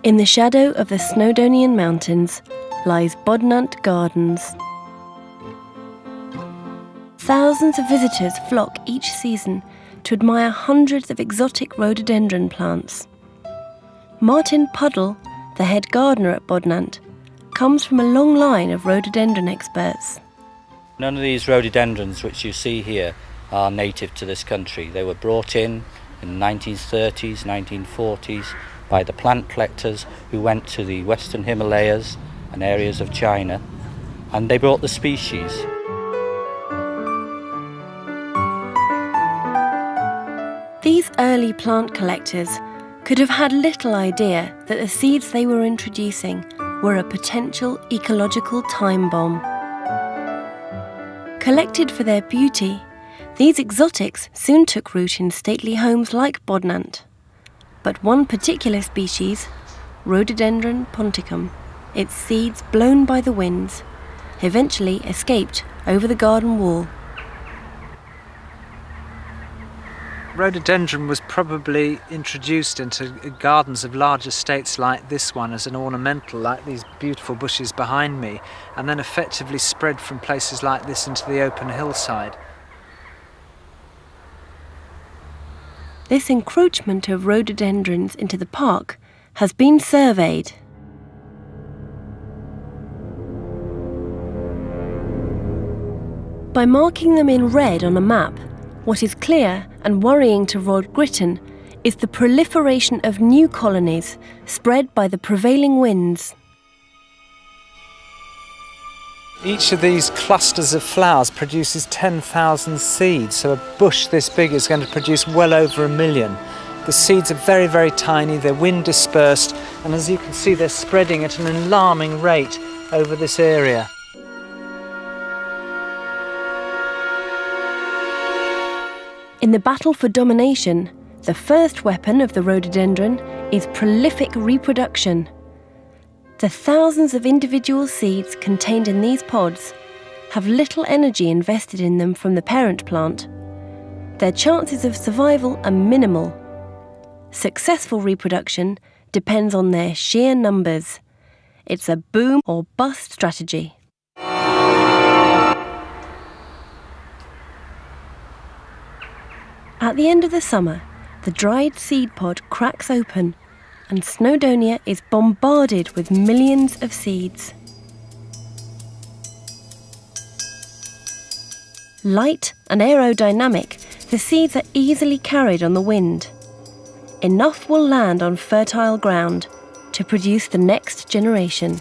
In the shadow of the Snowdonian Mountains lies Bodnant Gardens. Thousands of visitors flock each season to admire hundreds of exotic rhododendron plants. Martin Puddle, the head gardener at Bodnant, comes from a long line of rhododendron experts. None of these rhododendrons which you see here are native to this country. They were brought in the 1930s, 1940s by the plant collectors who went to the Western Himalayas and areas of China, and they brought the species. These early plant collectors could have had little idea that the seeds they were introducing were a potential ecological time bomb. Collected for their beauty, these exotics soon took root in stately homes like Bodnant. But one particular species, Rhododendron ponticum, its seeds blown by the winds, eventually escaped over the garden wall. Rhododendron was probably introduced into gardens of large estates like this one as an ornamental, like these beautiful bushes behind me, and then effectively spread from places like this into the open hillside. This encroachment of rhododendrons into the park has been surveyed. By marking them in red on a map, what is clear and worrying to Rod Gritton is the proliferation of new colonies spread by the prevailing winds. Each of these clusters of flowers produces 10,000 seeds, so a bush this big is going to produce well over 1 million. The seeds are very, very tiny, they're wind dispersed, and as you can see, they're spreading at an alarming rate over this area. In the battle for domination, the first weapon of the rhododendron is prolific reproduction. The thousands of individual seeds contained in these pods have little energy invested in them from the parent plant. Their chances of survival are minimal. Successful reproduction depends on their sheer numbers. It's a boom or bust strategy. At the end of the summer, the dried seed pod cracks open and Snowdonia is bombarded with millions of seeds. Light and aerodynamic, the seeds are easily carried on the wind. Enough will land on fertile ground to produce the next generation.